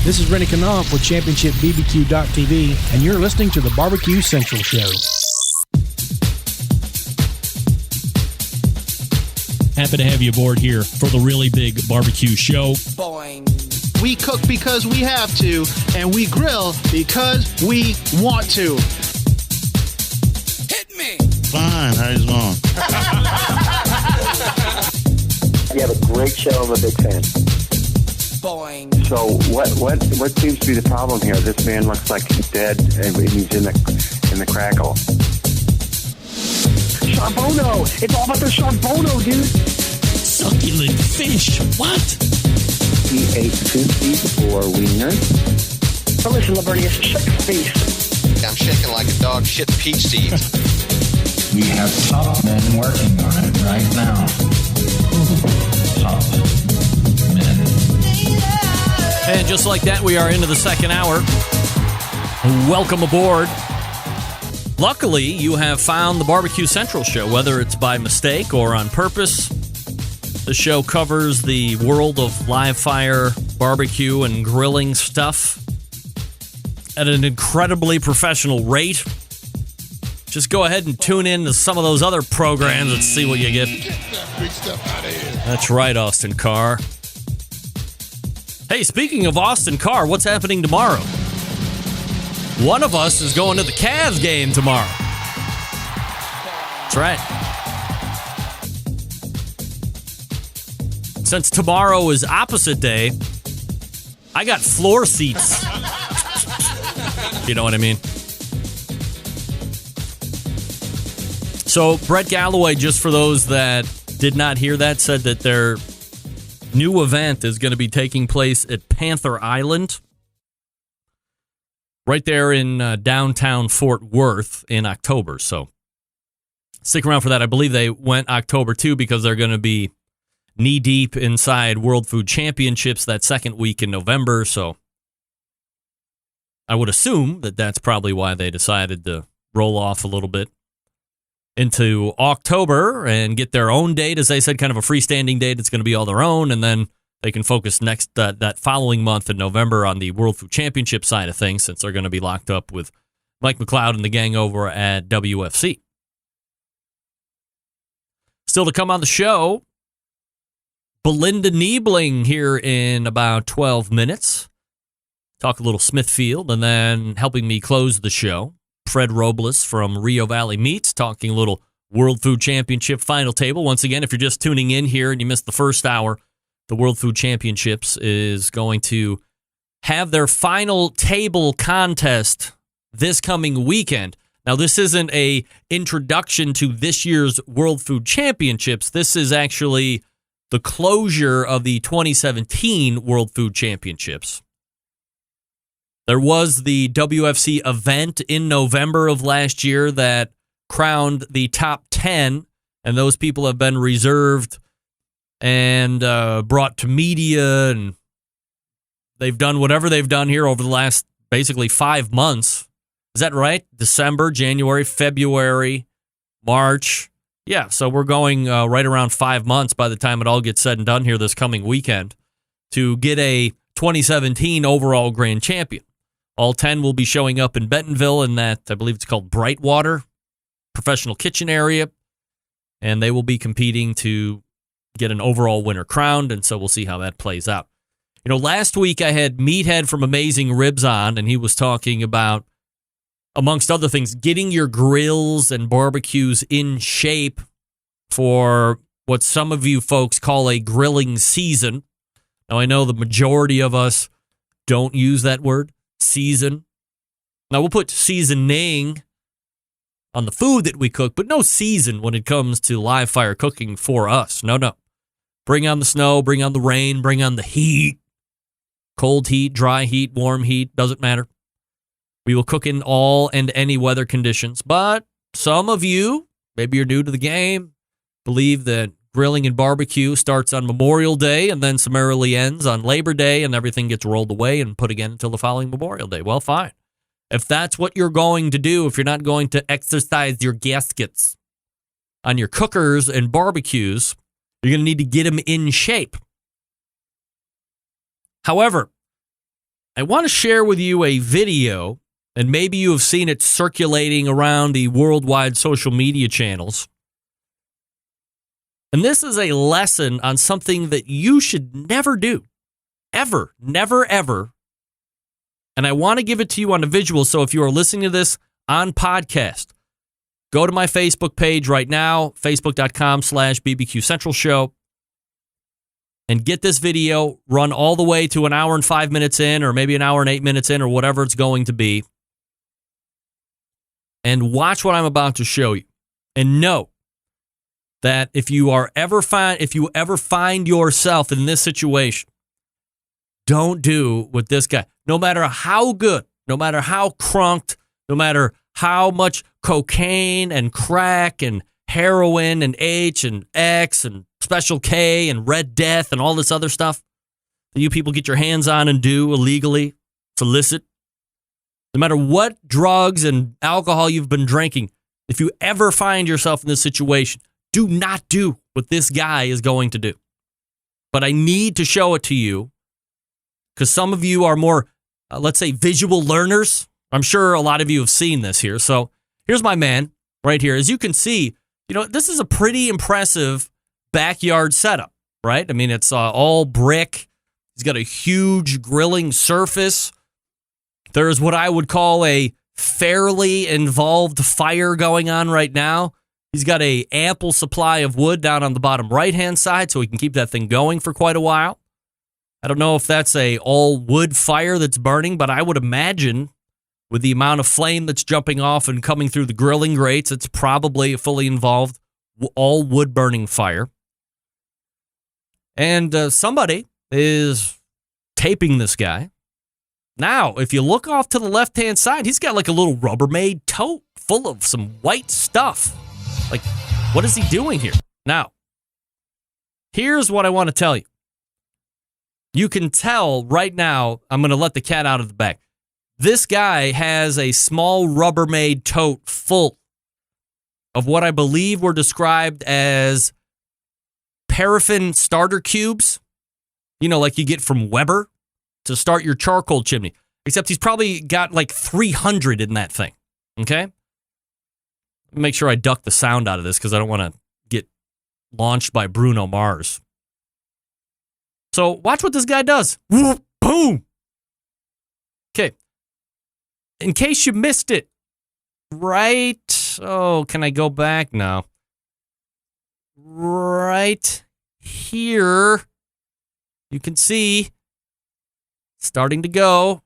This is Rennie Knopf with ChampionshipBBQ.tv, and you're listening to the Barbecue Central Show. Happy to have you aboard here for the really big barbecue show. Boing. We cook because we have to, and we grill because we want to. Hit me! Fine, how's it going? You have a great show. I'm a big fan. Boing. So what seems to be the problem here? This man looks like he's dead, and he's in the crackle. Charbono! It's all about the charbono, dude. Succulent fish. What? He ate 2 feet for wiener. But listen, Libertius, shut your face. I'm shaking like a dog shit peach seeds. We have top men working on it right now. Top men. And just like that, we are into the second hour. Welcome aboard. Luckily, you have found the Barbecue Central show, whether it's by mistake or on purpose. The show covers the world of live fire, barbecue, and grilling stuff at an incredibly professional rate. Just go ahead and tune in to some of those other programs and see what you get. Get that big stuff out of here. That's right, Austin Carr. Hey, speaking of Austin Carr, what's happening tomorrow? One of us is going to the Cavs game tomorrow. That's right. Since tomorrow is opposite day, I got floor seats. You know what I mean? So Brett Galloway, just for those that did not hear that, said that their new event is going to be taking place at Panther Island, right there in downtown Fort Worth in October. So stick around for that. I believe they went October too because they're going to be knee-deep inside World Food Championships that second week in November. So I would assume that that's probably why they decided to roll off a little bit into October and get their own date, as they said, kind of a freestanding date. It's going to be all their own, and then they can focus next that following month in November on the World Food Championship side of things, since they're going to be locked up with Mike McLeod and the gang over at WFC. Still to come on the show, Belinda Neibling here in about 12 minutes. Talk a little Smithfield, and then helping me close the show, Fred Robles from Rio Valley Meats, talking a little World Food Championship final table. Once again, if you're just tuning in here and you missed the first hour, the World Food Championships is going to have their final table contest this coming weekend. Now, this isn't a introduction to this year's World Food Championships. This is actually the closure of the 2017 World Food Championships. There was the WFC event in November of last year that crowned the top 10, and those people have been reserved and brought to media, and they've done whatever they've done here over the last basically 5 months. Is that right? December, January, February, March. Yeah, so we're going right around 5 months by the time it all gets said and done here this coming weekend to get a 2017 overall grand champion. All 10 will be showing up in Bentonville in that, I believe it's called Brightwater Professional Kitchen area, and they will be competing to get an overall winner crowned, and so we'll see how that plays out. You know, last week I had Meathead from Amazing Ribs on, and he was talking about, amongst other things, getting your grills and barbecues in shape for what some of you folks call a grilling season. Now, I know the majority of us don't use that word, season. Now, we'll put seasoning on the food that we cook, but no season when it comes to live fire cooking for us. No. Bring on the snow, bring on the rain, bring on the heat. Cold heat, dry heat, warm heat, doesn't matter. We will cook in all and any weather conditions, but some of you, maybe you're new to the game, believe that grilling and barbecue starts on Memorial Day and then summarily ends on Labor Day and everything gets rolled away and put again until the following Memorial Day. Well, fine. If that's what you're going to do, if you're not going to exercise your gaskets on your cookers and barbecues, you're going to need to get them in shape. However, I want to share with you a video, and maybe you have seen it circulating around the worldwide social media channels. And this is a lesson on something that you should never do. Ever. Never, ever. And I want to give it to you on a visual, so if you are listening to this on podcast, go to my Facebook page right now, facebook.com/BBQ Central Show, and get this video, run all the way to an hour and 5 minutes in, or maybe an hour and 8 minutes in, or whatever it's going to be, and watch what I'm about to show you. And know that if you ever find yourself in this situation, don't do what this guy, no matter how good, no matter how crunked, no matter how much cocaine and crack and heroin and H and X and Special K and Red Death and all this other stuff that you people get your hands on and do illegally, it's illicit. No matter what drugs and alcohol you've been drinking, if you ever find yourself in this situation, do not do what this guy is going to do. But I need to show it to you because some of you are more, let's say, visual learners. I'm sure a lot of you have seen this here. So here's my man right here. As you can see, this is a pretty impressive backyard setup, right? I mean, it's all brick. He's got a huge grilling surface. There's what I would call a fairly involved fire going on right now. He's got an ample supply of wood down on the bottom right-hand side, so he can keep that thing going for quite a while. I don't know if that's a all-wood fire that's burning, but I would imagine with the amount of flame that's jumping off and coming through the grilling grates, it's probably a fully involved all-wood-burning fire. And somebody is taping this guy. Now, if you look off to the left-hand side, he's got like a little Rubbermaid tote full of some white stuff. Like, what is he doing here? Now, here's what I want to tell you. You can tell right now, I'm going to let the cat out of the bag. This guy has a small Rubbermaid tote full of what I believe were described as paraffin starter cubes, like you get from Weber to start your charcoal chimney. Except he's probably got like 300 in that thing, okay? Make sure I duck the sound out of this because I don't want to get launched by Bruno Mars. So watch what this guy does. Whoop, boom. Okay. In case you missed it, right? Oh, can I go back? No. Right here, you can see starting to go.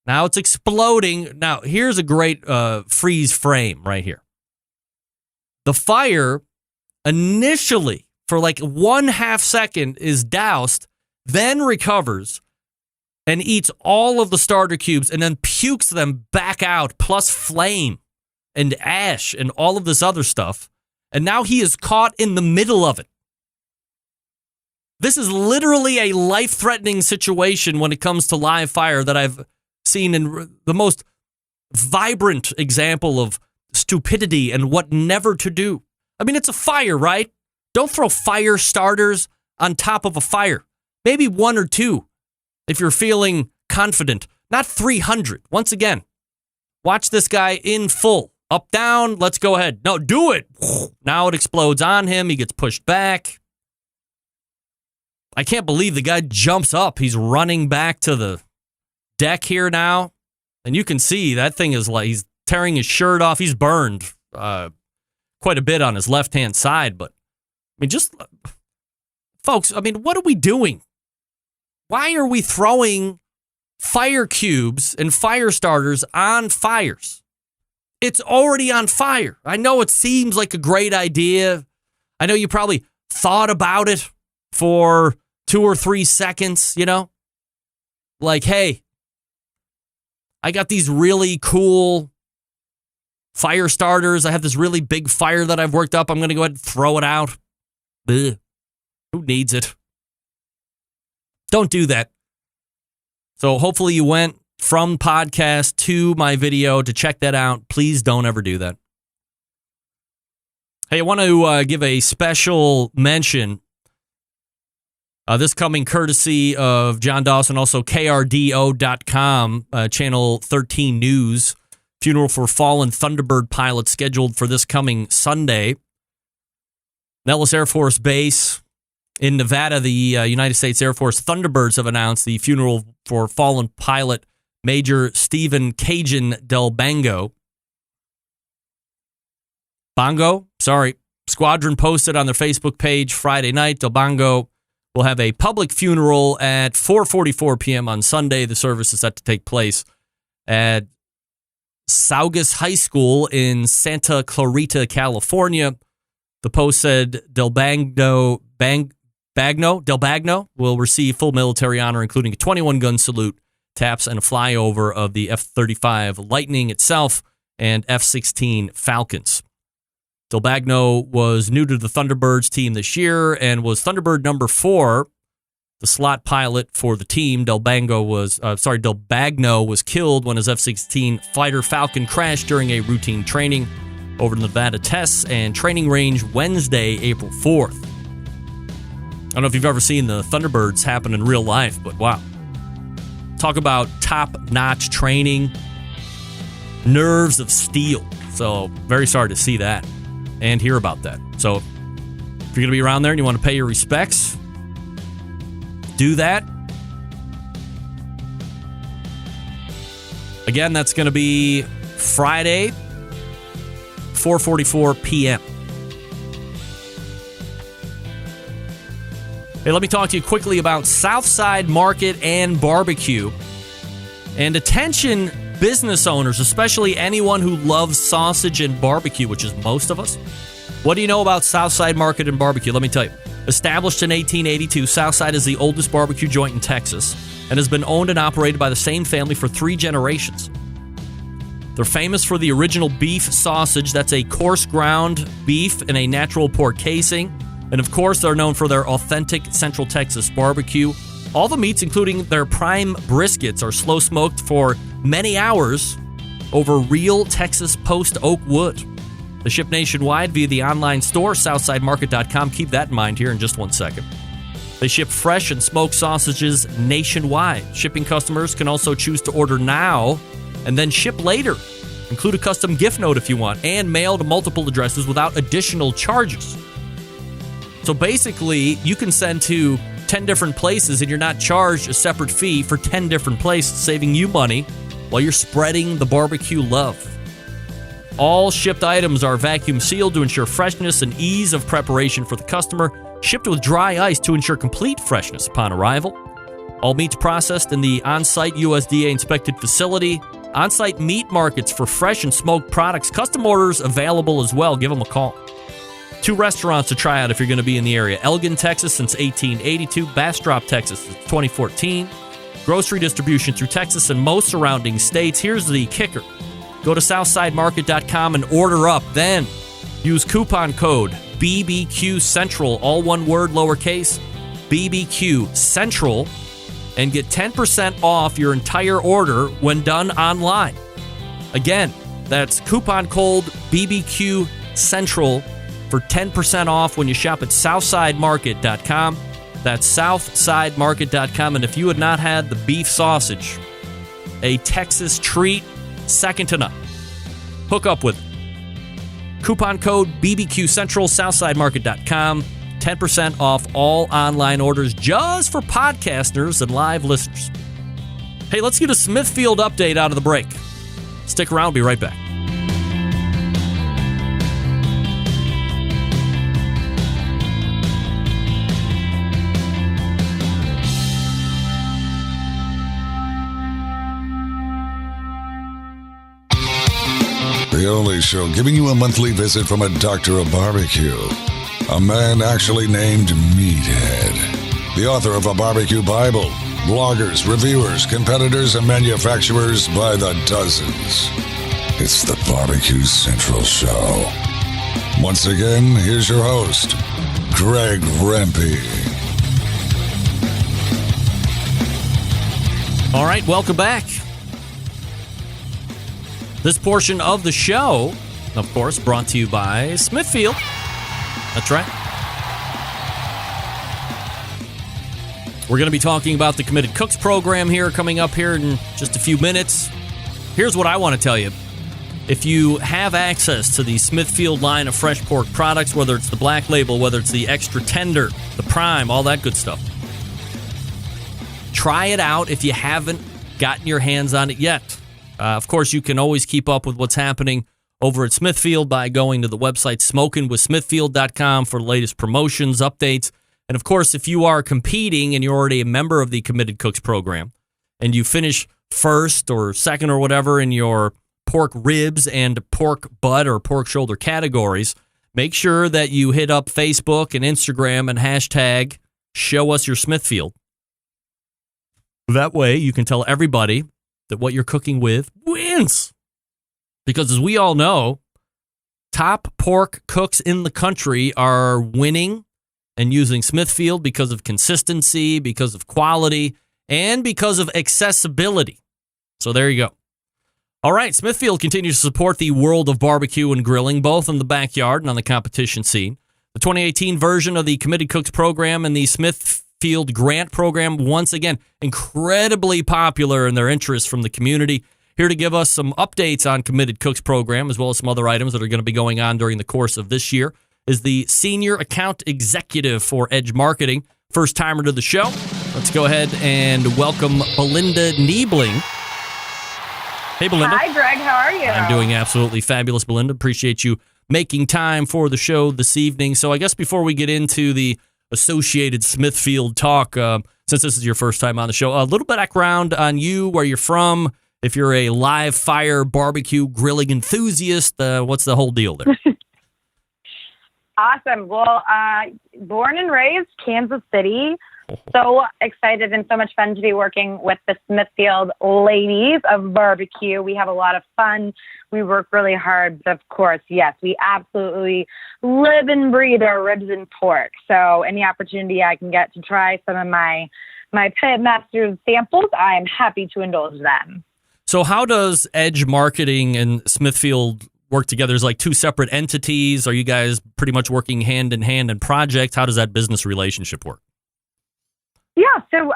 Now it's exploding. Now, here's a great freeze frame right here. The fire initially, for like 1/2 second, is doused, then recovers and eats all of the starter cubes and then pukes them back out, plus flame and ash and all of this other stuff. And now he is caught in the middle of it. This is literally a life-threatening situation when it comes to live fire that I've seen in the most vibrant example of stupidity and what never to do. I mean, it's a fire, right? Don't throw fire starters on top of a fire. Maybe 1 or 2 if you're feeling confident. Not 300. Once again, watch this guy in full. Up, down, let's go ahead. No, do it. Now it explodes on him. He gets pushed back. I can't believe the guy jumps up. He's running back to the deck here now. And you can see that thing is like he's tearing his shirt off. He's burned quite a bit on his left-hand side. But, I mean, just, folks, I mean, what are we doing? Why are we throwing fire cubes and fire starters on fires? It's already on fire. I know it seems like a great idea. I know you probably thought about it for 2 or 3 seconds, Like, hey, I got these really cool fire starters. I have this really big fire that I've worked up. I'm going to go ahead and throw it out. Ugh. Who needs it? Don't do that. So hopefully you went from podcast to my video to check that out. Please don't ever do that. Hey, I want to give a special mention This coming courtesy of John Dawson, also KRDO.com, Channel 13 News. Funeral for fallen Thunderbird pilot scheduled for this coming Sunday. Nellis Air Force Base in Nevada, the United States Air Force Thunderbirds have announced the funeral for fallen pilot Major Stephen Cajun Del Bango. Squadron posted on their Facebook page Friday night. Del Bango will have a public funeral at 4:44 p.m. on Sunday. The service is set to take place at Saugus High School in Santa Clarita, California. The post said Del Bagno will receive full military honor, including a 21-gun salute, taps, and a flyover of the F-35 Lightning itself and F-16 Falcons. Del Bagno was new to the Thunderbirds team this year and was Thunderbird number 4, the slot pilot for the team. Del Bagno was killed when his F-16 fighter Falcon crashed during a routine training over the Nevada tests and training range Wednesday, April 4th. I don't know if you've ever seen the Thunderbirds happen in real life, but wow. Talk about top-notch training, nerves of steel. So very sorry to see that and hear about that. So if you're going to be around there and you want to pay your respects, do that. Again, that's going to be Friday, 4:44 p.m. Hey, let me talk to you quickly about Southside Market and Barbecue. And attention, business owners, especially anyone who loves sausage and barbecue, which is most of us. What do you know about Southside Market and Barbecue? Let me tell you. Established in 1882, Southside is the oldest barbecue joint in Texas and has been owned and operated by the same family for 3 generations. They're famous for the original beef sausage. That's a coarse ground beef in a natural pork casing. And of course, they're known for their authentic Central Texas barbecue. All the meats, including their prime briskets, are slow smoked for many hours over real Texas post oak wood. They ship nationwide via the online store, SouthsideMarket.com. Keep that in mind here in just 1 second. They ship fresh and smoked sausages nationwide. Shipping customers can also choose to order now and then ship later. Include a custom gift note if you want, and mail to multiple addresses without additional charges. So basically, you can send to 10 different places and you're not charged a separate fee for 10 different places, saving you money while you're spreading the barbecue love. All shipped items are vacuum sealed to ensure freshness and ease of preparation for the customer, shipped with dry ice to ensure complete freshness upon arrival. All meats processed in the on-site USDA-inspected facility. On-site meat markets for fresh and smoked products. Custom orders available as well. Give them a call. 2 restaurants to try out if you're going to be in the area. Elgin, Texas since 1882. Bastrop, Texas since 2014. Grocery distribution through Texas and most surrounding states. Here's the kicker. Go to SouthsideMarket.com and order up. Then use coupon code BBQ Central, all one word, lowercase, BBQ Central, and get 10% off your entire order when done online. Again, that's coupon code BBQ Central for 10% off when you shop at SouthsideMarket.com. That's SouthsideMarket.com. And if you had not had the beef sausage, a Texas treat, second to none. Hook up with it. Coupon code BBQ Central, SouthsideMarket.com. 10% off all online orders just for podcasters and live listeners. Hey, let's get a Smithfield update out of the break. Stick around. Be right back. The only show giving you a monthly visit from a doctor of barbecue. A man actually named Meathead. The author of a barbecue Bible. Bloggers, reviewers, competitors, and manufacturers by the dozens. It's the Barbecue Central Show. Once again, here's your host, Greg Rempe. All right, welcome back. This portion of the show, of course, brought to you by Smithfield. That's right. We're going to be talking about the Committed Cooks program here coming up here in just a few minutes. Here's what I want to tell you. If you have access to the Smithfield line of fresh pork products, whether it's the black label, whether it's the extra tender, the prime, all that good stuff, try it out if you haven't gotten your hands on it yet. Of course, you can always keep up with what's happening over at Smithfield by going to the website smokingwithsmithfield.com for the latest promotions, updates. And of course, if you are competing and you're already a member of the Committed Cooks program and you finish first or second or whatever in your pork ribs and pork butt or pork shoulder categories, make sure that you hit up Facebook and Instagram and hashtag show us your Smithfield. That way you can tell everybody that what you're cooking with wins. Because as we all know, top pork cooks in the country are winning and using Smithfield because of consistency, because of quality, and because of accessibility. So there you go. All right, Smithfield continues to support the world of barbecue and grilling, both in the backyard and on the competition scene. The 2018 version of the Committed Cooks program and the Smithfield Grant program, once again, incredibly popular in their interest from the community. Here to give us some updates on Committed Cooks program, as well as some other items that are going to be going on during the course of this year, is the Senior Account Executive for Edge Marketing, first-timer to the show. Let's go ahead and welcome Belinda Neibling. Hey, Belinda. Hi, Greg. How are you? I'm doing absolutely fabulous, Belinda. Appreciate you making time for the show this evening. So I guess before we get into the associated Smithfield talk, since this is your first time on the show, a little bit of background on you, where you're from, if you're a live fire barbecue grilling enthusiast, what's the whole deal there? Awesome. Well, born and raised Kansas City. So excited and so much fun to be working with the Smithfield ladies of barbecue. We have a lot of fun. We work really hard. But of course, yes, we absolutely live and breathe our ribs and pork. So any opportunity I can get to try some of my Pitmaster's samples, I'm happy to indulge them. So how does Edge Marketing and Smithfield work together? Is like two separate entities? Are you guys pretty much working hand in hand in projects? How does that business relationship work? Yeah, so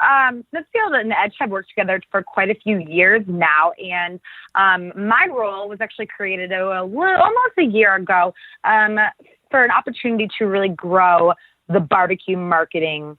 Smithfield and Edge have worked together for quite a few years now, and my role was actually created almost a year ago for an opportunity to really grow the barbecue marketing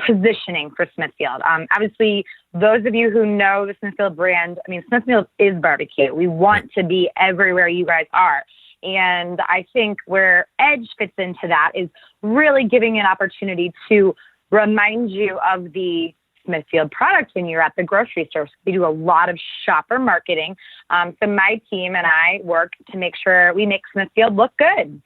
positioning for Smithfield. Obviously, those of you who know the Smithfield brand, I mean, Smithfield is barbecue. We want to be everywhere you guys are. And I think where Edge fits into that is really giving an opportunity to remind you of the Smithfield product when you're at the grocery store. So we do a lot of shopper marketing. So my team and I work to make sure we make Smithfield look good.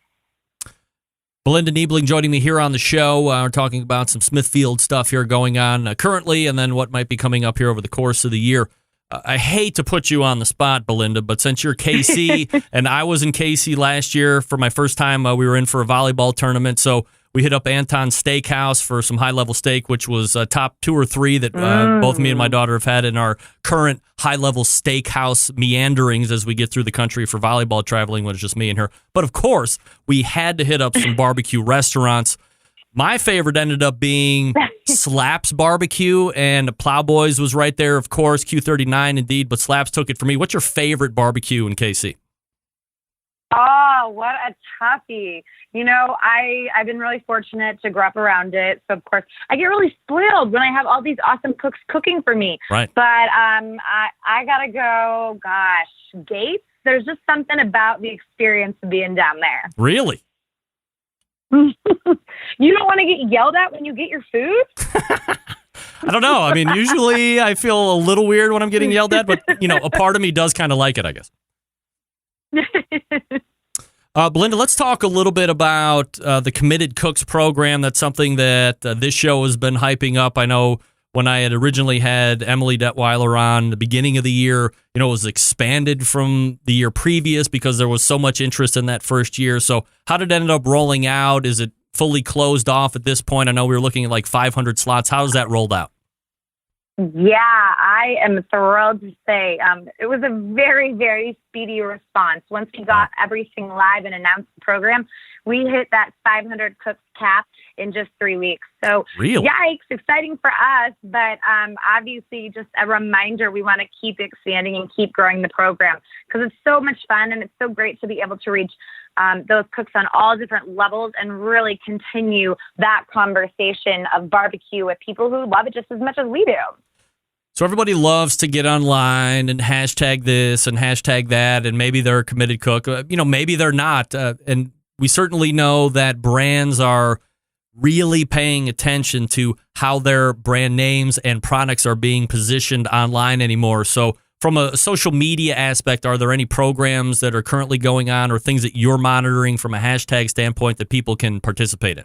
Belinda Neibling joining me here on the show. We're talking about some Smithfield stuff here going on currently, and then what might be coming up here over the course of the year. I hate to put you on the spot, Belinda, but since you're KC, and I was in KC last year for my first time, we were in for a volleyball tournament, so we hit up Anton's Steakhouse for some high-level steak, which was top 2 or 3 that both me and my daughter have had in our current high-level steakhouse meanderings as we get through the country for volleyball traveling when it's just me and her. But, of course, we had to hit up some barbecue restaurants. My favorite ended up being Slaps Barbecue, and Plowboys was right there, of course, Q39 indeed, but Slaps took it for me. What's your favorite barbecue in KC? Oh, what a toughie. You know, I've been really fortunate to grow up around it. So, of course, I get really spoiled when I have all these awesome cooks cooking for me. Right. But I got to go, Gates. There's just something about the experience of being down there. Really? You don't want to get yelled at when you get your food? I don't know. I mean, usually I feel a little weird when I'm getting yelled at, but, you know, a part of me does kind of like it, I guess. Belinda, let's talk a little bit about the Committed Cooks program. That's something that this show has been hyping up. I know when I had originally had Emily Detweiler on the beginning of the year, you know, it was expanded from the year previous because there was so much interest in that first year. So how did it end up rolling out? Is it fully closed off at this point? I know we were looking at like 500 slots. How's that rolled out? Yeah, I am thrilled to say it was a very, very speedy response. Once we got everything live and announced the program, we hit that 500 cooks cap in just 3 weeks. So, Really? Yikes, exciting for us, but obviously just a reminder, we want to keep expanding and keep growing the program because it's so much fun and it's so great to be able to reach those cooks on all different levels and really continue that conversation of barbecue with people who love it just as much as we do. So everybody loves to get online and hashtag this and hashtag that, and maybe they're a committed cook. Maybe they're not. And we certainly know that brands are really paying attention to how their brand names and products are being positioned online anymore. So from a social media aspect, are there any programs that are currently going on or things that you're monitoring from a hashtag standpoint that people can participate in?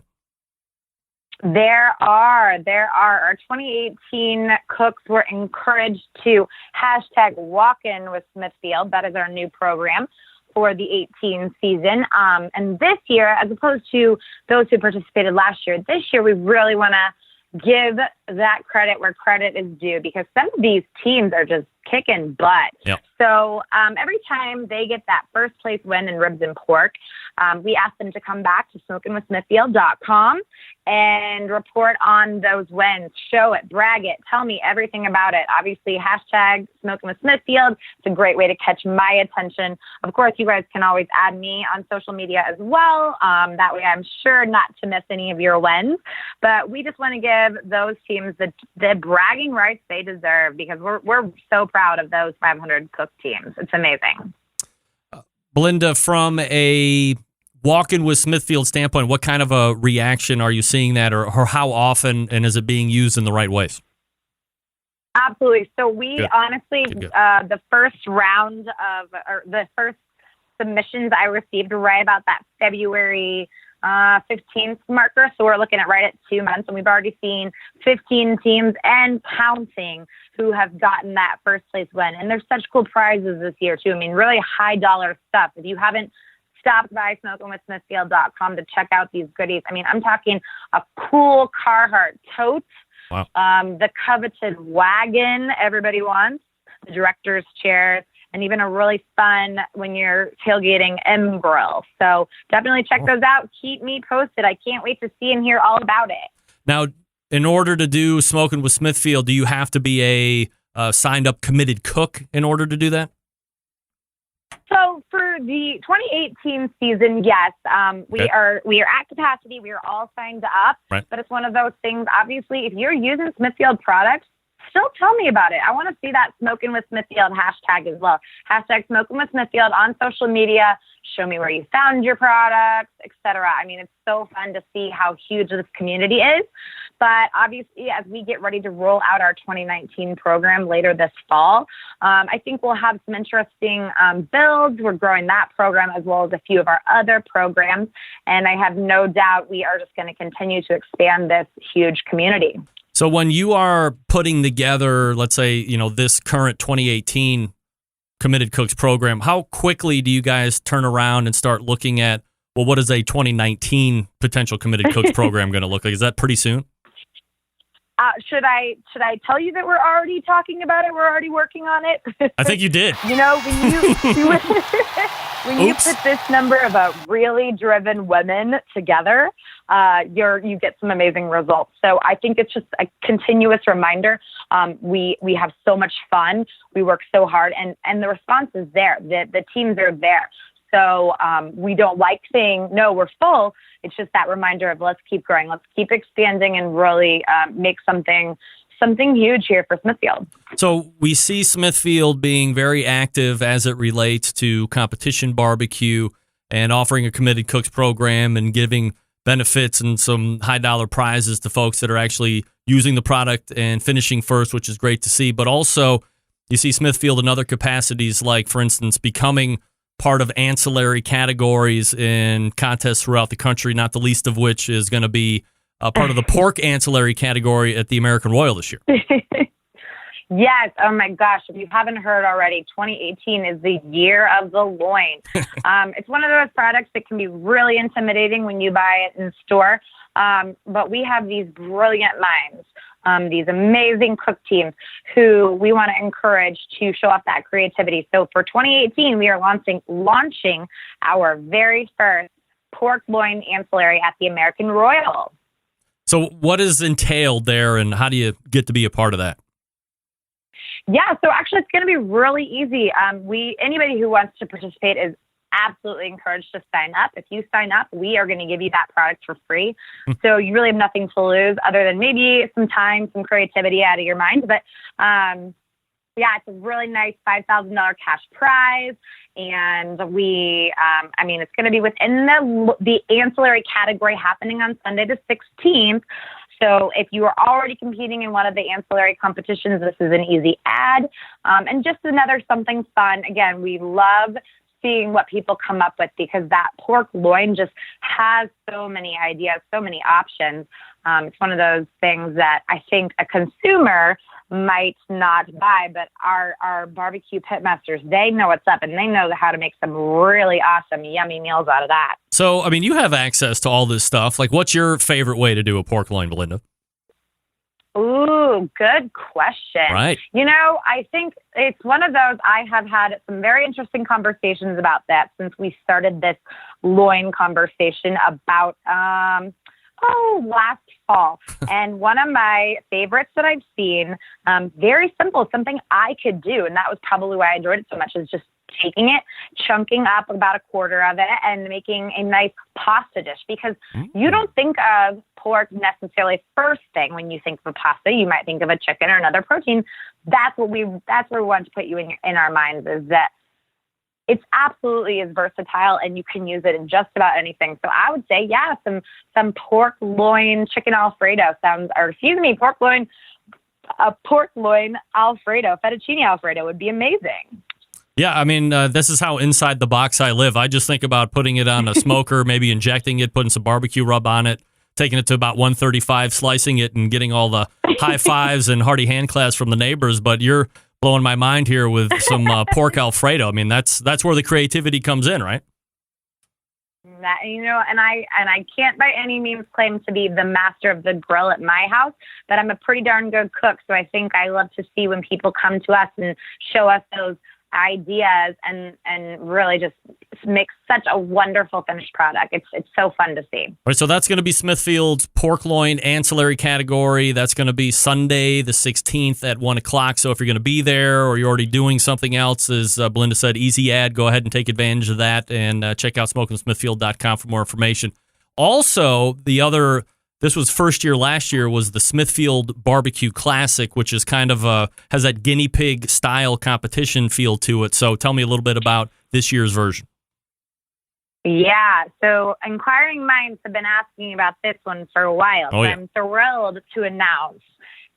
There are. Our 2018 cooks were encouraged to hashtag walk-in with Smithfield. That is our new program for the 18 season. And this year, as opposed to those who participated last year, this year we really want to give that credit where credit is due because some of these teams are just kicking butt. Yep. So every time they get that first place win in ribs and pork, we ask them to come back to smokinwithsmithfield.com and report on those wins. Show it, brag it, tell me everything about it. Obviously, hashtag Smoking with Smithfield. It's a great way to catch my attention. Of course, you guys can always add me on social media as well. That way I'm sure not to miss any of your wins. But we just want to give those teams the bragging rights they deserve because we're so proud of those 500 cook teams. It's amazing. Belinda, from a walk-in with Smithfield standpoint, what kind of a reaction are you seeing that or how often, and is it being used in the right ways? Absolutely. So we Good. honestly, Good. The first round or the first submissions I received right about that February 15th marker. So we're looking at right at 2 months, and we've already seen 15 teams and counting who have gotten that first place win. And there's such cool prizes this year too. I mean, really high dollar stuff. If you haven't stopped by smokinwithsmithfield.com to check out these goodies, I mean, I'm talking a cool Carhartt tote, wow. The coveted wagon everybody wants, the director's chairs, and even a really fun when you're tailgating M grill. So definitely check those out. Keep me posted. I can't wait to see and hear all about it. Now, in order to do Smoking with Smithfield, do you have to be a signed up committed cook in order to do that? So for the 2018 season, yes, we are at capacity. We are all signed up, right. But it's one of those things. Obviously, if you're using Smithfield products, still tell me about it. I want to see that Smoking with Smithfield hashtag as well. Hashtag Smoking with Smithfield on social media. Show me where you found your products, etc. I mean, it's so fun to see how huge this community is. But obviously, as we get ready to roll out our 2019 program later this fall, I think we'll have some interesting builds. We're growing that program as well as a few of our other programs. And I have no doubt we are just going to continue to expand this huge community. So when you are putting together, let's say, this current 2018 Committed Cooks program, how quickly do you guys turn around and start looking at, well, what is a 2019 potential Committed Cooks program going to look like? Is that pretty soon? Should I tell you that we're already talking about it? We're already working on it? I think you did. When you put this number of really driven women together, you get some amazing results. So I think it's just a continuous reminder. We have so much fun. We work so hard, and the response is there. The teams are there. So we don't like saying, no, we're full. It's just that reminder of let's keep growing. Let's keep expanding and really make something huge here for Smithfield. So we see Smithfield being very active as it relates to competition barbecue and offering a Committed Cooks program and giving benefits and some high-dollar prizes to folks that are actually using the product and finishing first, which is great to see. But also you see Smithfield in other capacities, like, for instance, becoming part of ancillary categories in contests throughout the country, not the least of which is going to be part of the pork ancillary category at the American Royal this year. Yes. Oh, my gosh. If you haven't heard already, 2018 is the year of the loin. It's one of those products that can be really intimidating when you buy it in store. But we have these brilliant minds these amazing cook teams who we want to encourage to show off that creativity. So for 2018, we are launching our very first pork loin ancillary at the American Royal. So what is entailed there, and how do you get to be a part of that? Yeah, so actually it's going to be really easy. Anybody who wants to participate is absolutely encouraged to sign up. If you sign up, we are going to give you that product for free. So you really have nothing to lose other than maybe some time, some creativity out of your mind. But yeah, it's a really nice $5,000 cash prize. And it's going to be within the ancillary category happening on Sunday the 16th. So if you are already competing in one of the ancillary competitions, this is an easy ad. And just another something fun. Again, we love seeing what people come up with because that pork loin just has so many ideas, so many options. It's one of those things that I think a consumer might not buy, but our barbecue pitmasters, they know what's up and they know how to make some really awesome, yummy meals out of that. So, you have access to all this stuff. Like, what's your favorite way to do a pork loin, Belinda? Ooh, good question. Right. I think it's one of those, I have had some very interesting conversations about that since we started this loin conversation about, last fall. And one of my favorites that I've seen, very simple, something I could do, and that was probably why I enjoyed it so much, is just taking it, chunking up about a quarter of it, and making a nice pasta dish. Because you don't think of pork necessarily first thing when you think of a pasta. You might think of a chicken or another protein. That's where we want to put you in our minds, is that it's absolutely is versatile and you can use it in just about anything. So I would say, yeah, some pork loin chicken Alfredo pork loin Alfredo, fettuccine Alfredo would be amazing. Yeah, this is how inside the box I live. I just think about putting it on a smoker, maybe injecting it, putting some barbecue rub on it, taking it to about 135, slicing it, and getting all the high fives and hearty hand clasps from the neighbors. But you're blowing my mind here with some pork Alfredo. That's where the creativity comes in, right? And I can't by any means claim to be the master of the grill at my house, but I'm a pretty darn good cook. So I think I love to see when people come to us and show us those ideas and really just make such a wonderful finished product. It's so fun to see. All right, so that's going to be Smithfield's pork loin ancillary category. That's going to be Sunday the 16th at 1 o'clock. So if you're going to be there or you're already doing something else, as Belinda said, easy ad, go ahead and take advantage of that and check out SmokingSmithfield.com for more information. Also, this was first year last year, was the Smithfield Barbecue Classic, which is kind of has that guinea pig style competition feel to it. So tell me a little bit about this year's version. Yeah, so inquiring minds have been asking about this one for a while. Oh, yeah. I'm thrilled to announce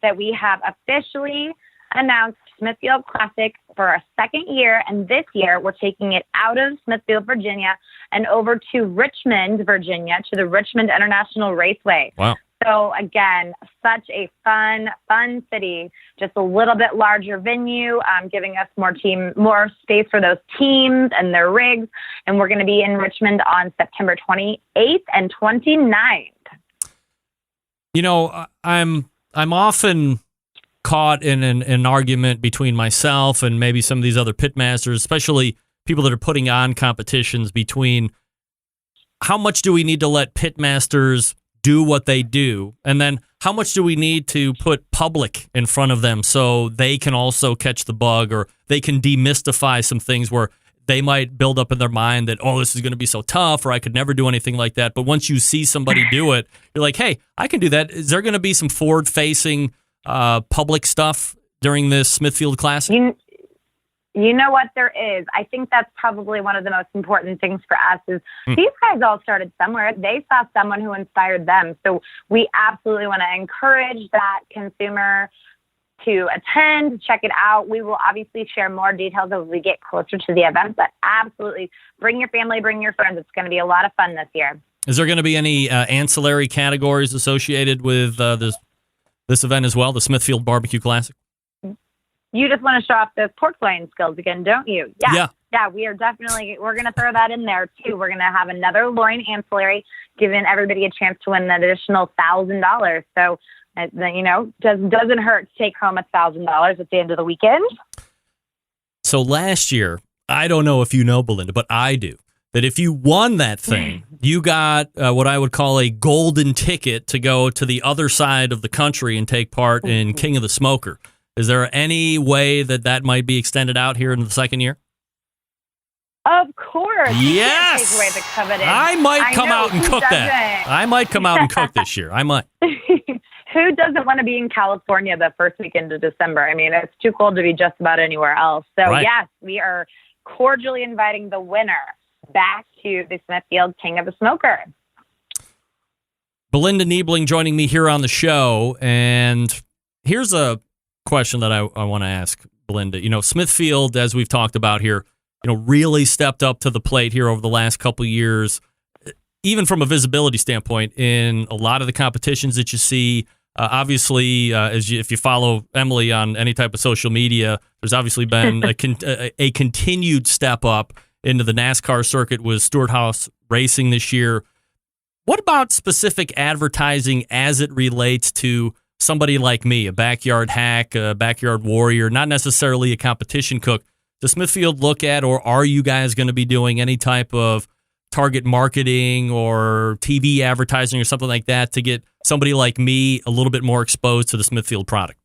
that we have officially announced Smithfield Classic for our second year, and this year we're taking it out of Smithfield, Virginia, and over to Richmond, Virginia, to the Richmond International Raceway. Wow. So again, such a fun city, just a little bit larger venue, giving us more space for those teams and their rigs. And we're going to be in Richmond on September 28th and 29th. I'm often caught in an argument between myself and maybe some of these other pitmasters, especially people that are putting on competitions, between how much do we need to let pitmasters do what they do, and then how much do we need to put public in front of them so they can also catch the bug, or they can demystify some things where they might build up in their mind that, this is going to be so tough, or I could never do anything like that. But once you see somebody do it, you're like, hey, I can do that. Is there going to be some forward-facing public stuff during this Smithfield Classic? You know what, there is. I think that's probably one of the most important things for us is these guys all started somewhere. They saw someone who inspired them. So we absolutely want to encourage that consumer to attend, check it out. We will obviously share more details as we get closer to the event, but absolutely bring your family, bring your friends. It's going to be a lot of fun this year. Is there going to be any ancillary categories associated with this event as well, the Smithfield Barbecue Classic? You just want to show off those pork loin skills again, don't you? Yeah, we're going to throw that in there too. We're going to have another loin ancillary, giving everybody a chance to win an additional $1,000. So doesn't hurt to take home $1,000 at the end of the weekend. So last year, I don't know if you know, Belinda, but I do, that if you won that thing, you got what I would call a golden ticket to go to the other side of the country and take part in King of the Smoker. Is there any way that might be extended out here in the second year? Of course. Yes. You can't take away the coveted. I might come out and cook doesn't? that. I might come out and cook this year. I might. Who doesn't want to be in California the first weekend of December? I mean, it's too cold to be just about anywhere else. So, Right. Yes, we are cordially inviting the winner back to the Smithfield King of the Smoker. Belinda Neibling joining me here on the show. And here's a question that I want to ask Belinda. Smithfield, as we've talked about here, really stepped up to the plate here over the last couple of years, even from a visibility standpoint in a lot of the competitions that you see. Obviously, if you follow Emily on any type of social media, there's obviously been a continued step up into the NASCAR circuit with Stewart Haas Racing this year. What about specific advertising as it relates to somebody like me, a backyard hack, a backyard warrior, not necessarily a competition cook? Does Smithfield look at, or are you guys going to be doing any type of target marketing or TV advertising or something like that to get somebody like me a little bit more exposed to the Smithfield product?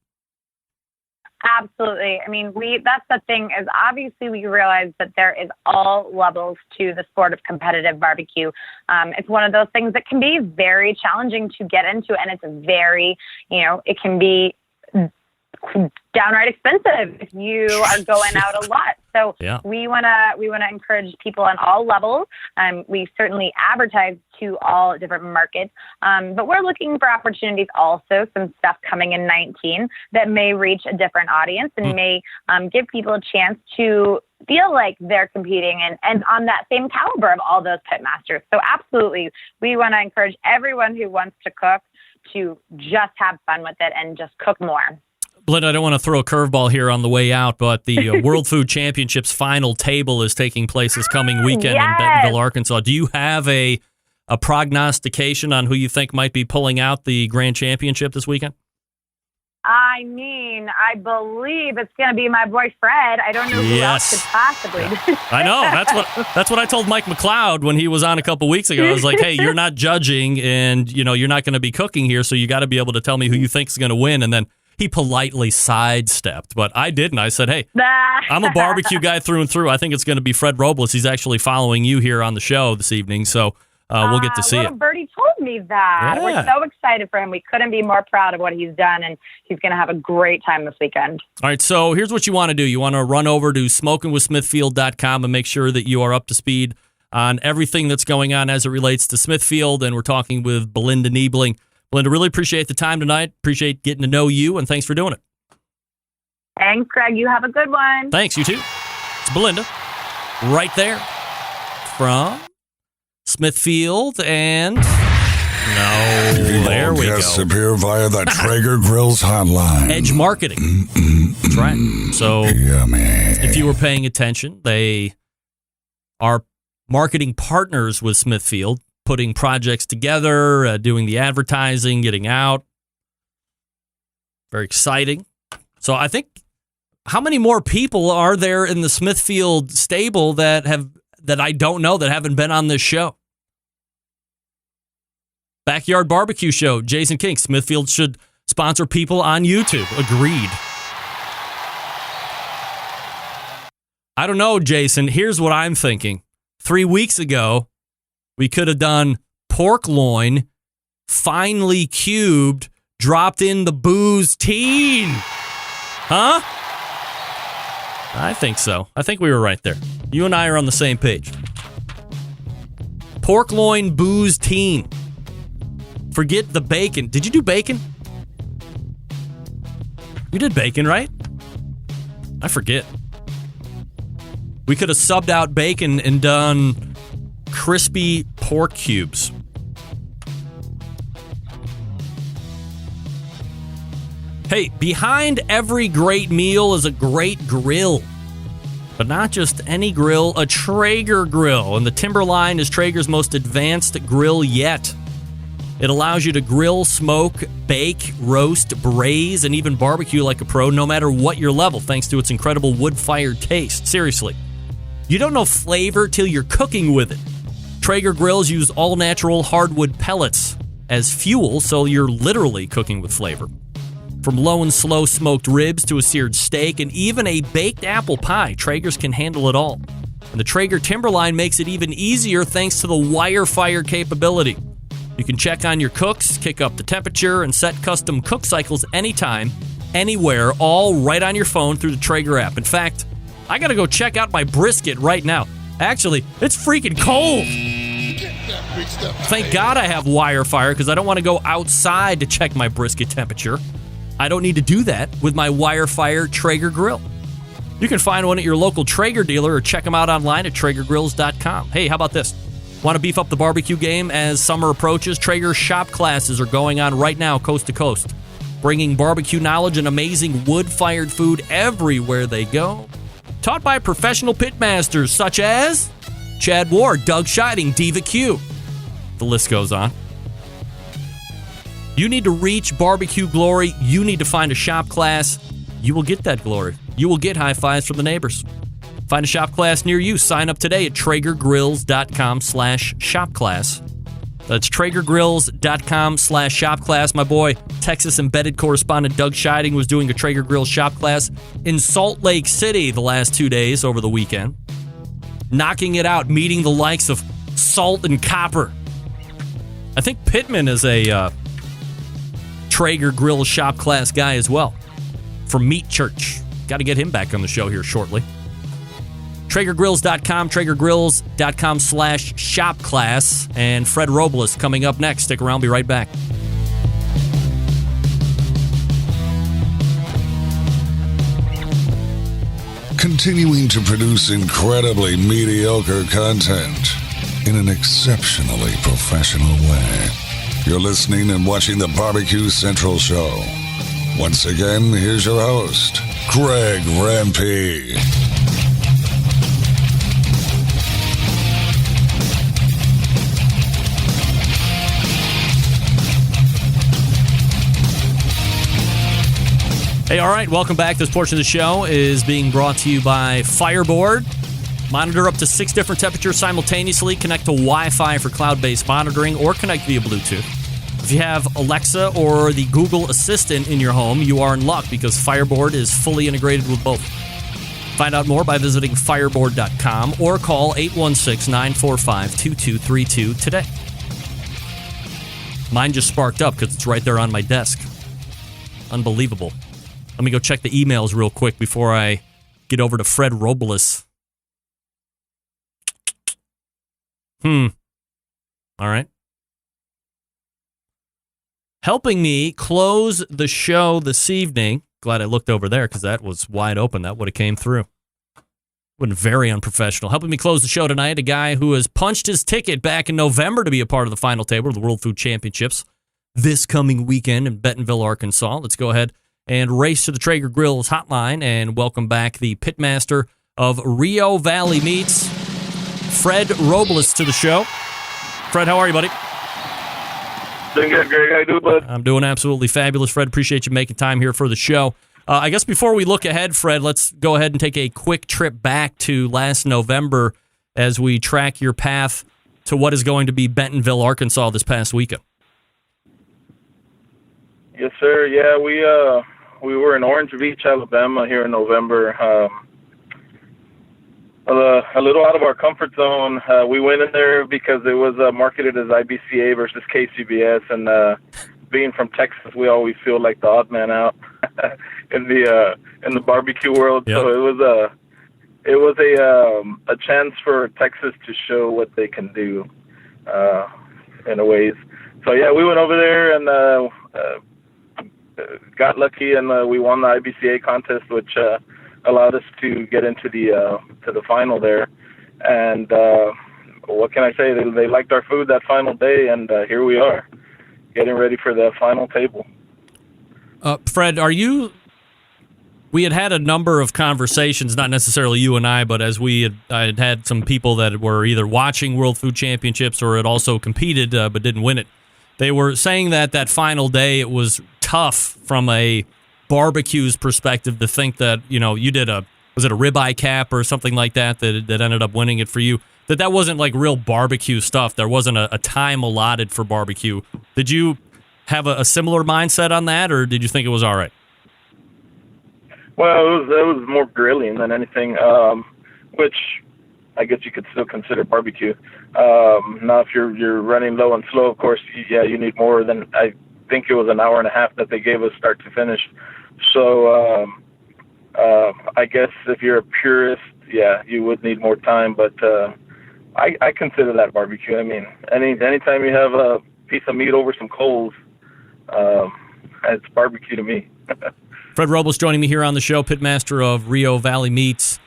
Absolutely. I mean, that's the thing is obviously we realize that there is all levels to the sport of competitive barbecue. It's one of those things that can be very challenging to get into, and it's very, it can be downright expensive if you are going out a lot. So yeah. we want to encourage people on all levels. We certainly advertise to all different markets, but we're looking for opportunities also, some stuff coming in 19 that may reach a different audience and may give people a chance to feel like they're competing and on that same caliber of all those pitmasters. So absolutely, we want to encourage everyone who wants to cook to just have fun with it and just cook more. Belinda, I don't want to throw a curveball here on the way out, but the World Food Championships final table is taking place this coming weekend in Bentonville, Arkansas. Do you have a prognostication on who you think might be pulling out the Grand Championship this weekend? I mean, I believe it's going to be my boy Fred. I don't know who else could possibly do. I know. That's what I told Mike McLeod when he was on a couple weeks ago. I was like, hey, you're not judging and, you're not going to be cooking here, so you got to be able to tell me who you think is going to win. And then he politely sidestepped, but I didn't. I said, hey, I'm a barbecue guy through and through. I think it's going to be Fred Robles. He's actually following you here on the show this evening, so we'll get to see it. Birdie told me that. Yeah. We're so excited for him. We couldn't be more proud of what he's done, and he's going to have a great time this weekend. All right, so here's what you want to do. You want to run over to smokingwithsmithfield.com and make sure that you are up to speed on everything that's going on as it relates to Smithfield, and we're talking with Belinda Neibling. Belinda, really appreciate the time tonight. Appreciate getting to know you, and thanks for doing it. Thanks, Greg. You have a good one. Thanks, you too. It's Belinda right there from Smithfield, and there we go. Appear via the Traeger Grills hotline. Edge Marketing. That's right. So if you were paying attention, they are marketing partners with Smithfield, putting projects together, doing the advertising, getting out. Very exciting. So I think, how many more people are there in the Smithfield stable that I don't know that haven't been on this show? Backyard Barbecue Show, Jason King. Smithfield should sponsor people on YouTube. Agreed. I don't know, Jason. Here's what I'm thinking. 3 weeks ago, we could have done pork loin, finely cubed, dropped in the booze teen. Huh? I think so. I think we were right there. You and I are on the same page. Pork loin, booze teen. Forget the bacon. Did you do bacon? You did bacon, right? I forget. We could have subbed out bacon and done crispy pork cubes. Hey, behind every great meal is a great grill. But not just any grill, a Traeger grill. And the Timberline is Traeger's most advanced grill yet. It allows you to grill, smoke, bake, roast, braise, and even barbecue like a pro, no matter what your level, thanks to its incredible wood-fired taste. Seriously. You don't know flavor till you're cooking with it. Traeger grills use all-natural hardwood pellets as fuel, so you're literally cooking with flavor. From low and slow smoked ribs to a seared steak and even a baked apple pie, Traegers can handle it all. And the Traeger Timberline makes it even easier thanks to the wire fire capability. You can check on your cooks, kick up the temperature, and set custom cook cycles anytime, anywhere, all right on your phone through the Traeger app. In fact, I gotta go check out my brisket right now. Actually, it's freaking cold. Thank God I have wire fire because I don't want to go outside to check my brisket temperature. I don't need to do that with my wire fire Traeger grill. You can find one at your local Traeger dealer or check them out online at TraegerGrills.com. Hey, how about this? Want to beef up the barbecue game as summer approaches? Traeger shop classes are going on right now, coast to coast, bringing barbecue knowledge and amazing wood-fired food everywhere they go. Taught by professional pitmasters such as Chad Ward, Doug Scheiding, Diva Q. The list goes on. You need to reach barbecue glory. You need to find a shop class. You will get that glory. You will get high fives from the neighbors. Find a shop class near you. Sign up today at TraegerGrills.com/shopclass. That's TraegerGrills.com/shopclass. My boy, Texas embedded correspondent Doug Scheiding was doing a Traeger Grills shop class in Salt Lake City the last 2 days over the weekend. Knocking it out, meeting the likes of Salt and Copper. I think Pittman is a Traeger Grill shop class guy as well from Meat Church. Got to get him back on the show here shortly. TraegerGrills.com, TraegerGrills.com/shopclass, and Fred Robles coming up next. Stick around, be right back. Continuing to produce incredibly mediocre content in an exceptionally professional way. You're listening and watching the Barbecue Central Show. Once again, here's your host, Greg Rempe. Hey, all right, welcome back. This portion of the show is being brought to you by Fireboard. Monitor up to 6 different temperatures simultaneously. Connect to Wi-Fi for cloud-based monitoring or connect via Bluetooth. If you have Alexa or the Google Assistant in your home, you are in luck because Fireboard is fully integrated with both. Find out more by visiting fireboard.com or call 816-945-2232 today. Mine just sparked up because it's right there on my desk. Unbelievable. Let me go check the emails real quick before I get over to Fred Robles. All right. Helping me close the show this evening. Glad I looked over there because that was wide open. That would have came through. Would have been very unprofessional. Helping me close the show tonight, a guy who has punched his ticket back in November to be a part of the final table of the World Food Championships this coming weekend in Bentonville, Arkansas. Let's go ahead and race to the Traeger Grills hotline and welcome back the pitmaster of Rio Valley Meats, Fred Robles, to the show. Fred, how are you, buddy? Doing good, Greg. How you doing, bud? I'm doing absolutely fabulous, Fred. Appreciate you making time here for the show. I guess before we look ahead, Fred, let's go ahead and take a quick trip back to last November as we track your path to what is going to be Bentonville, Arkansas this past weekend. Yes, sir. Yeah, we were in Orange Beach, Alabama here in November. A little out of our comfort zone. We went in there because it was marketed as IBCA versus KCBS, and being from Texas, we always feel like the odd man out in the barbecue world. Yep. So it was a chance for Texas to show what they can do in a ways. So yeah, we went over there and got lucky, and we won the IBCA contest, which allowed us to get into the final there. And what can I say? They liked our food that final day, and here we are, getting ready for the final table. Fred, we had a number of conversations, not necessarily you and I, but as I had some people that were either watching World Food Championships or had also competed but didn't win it. They were saying that final day it was tough from a barbecue's perspective to think that, you did was it a ribeye cap or something like that ended up winning it for you? That wasn't like real barbecue stuff. There wasn't a time allotted for barbecue. Did you have a similar mindset on that, or did you think it was all right? Well, it was more grilling than anything, which I guess you could still consider barbecue. Now, if you're running low and slow, of course, you need more than, I think it was an hour and a half that they gave us start to finish. So I guess if you're a purist, you would need more time, but I consider that barbecue. I mean, anytime you have a piece of meat over some coals, it's barbecue to me. Fred Robles joining me here on the show, pitmaster of Rio Valley Meats.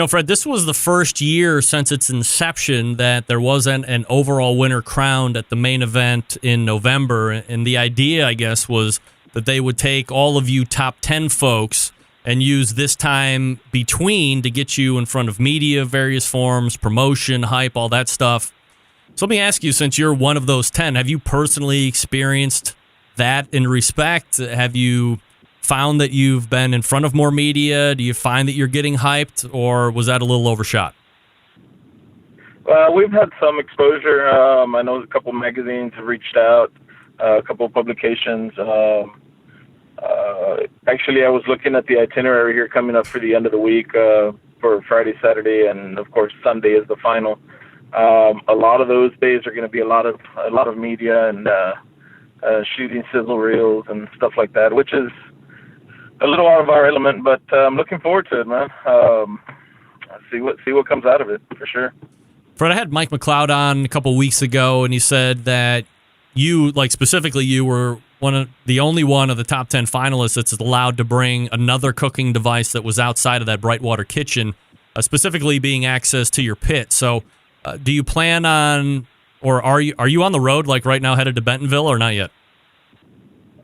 Fred, this was the first year since its inception that there wasn't an overall winner crowned at the main event in November. And the idea, I guess, was that they would take all of you top 10 folks and use this time between to get you in front of media, various forms, promotion, hype, all that stuff. So let me ask you, since you're one of those 10, have you personally experienced that in respect? Have you found that you've been in front of more media? Do you find that you're getting hyped, or was that a little overshot? We've had some exposure. I know a couple magazines have reached out, a couple of publications. Actually, I was looking at the itinerary here coming up for the end of the week for Friday, Saturday, and of course Sunday is the final. A lot of those days are going to be a lot of media and shooting sizzle reels and stuff like that, which is a little out of our element, but I'm looking forward to it, man. See what comes out of it, for sure. Fred, I had Mike McLeod on a couple weeks ago, and he said that you, specifically you, were the only one of the top 10 finalists that's allowed to bring another cooking device that was outside of that Brightwater kitchen, specifically being access to your pit. So do you plan on, or are you on the road, right now, headed to Bentonville, or not yet?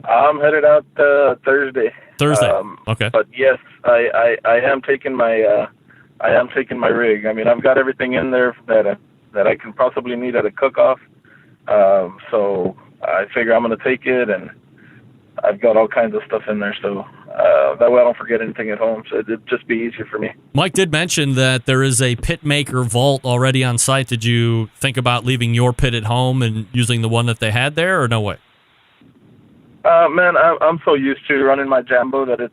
I'm headed out Thursday. Okay. But yes, I am taking my rig. I mean, I've got everything in there that I can possibly need at a cook-off. So I figure I'm going to take it, and I've got all kinds of stuff in there, so that way I don't forget anything at home. So it'd just be easier for me. Mike did mention that there is a pit maker vault already on site. Did you think about leaving your pit at home and using the one that they had there, or no way? Man, I'm so used to running my Jambo that it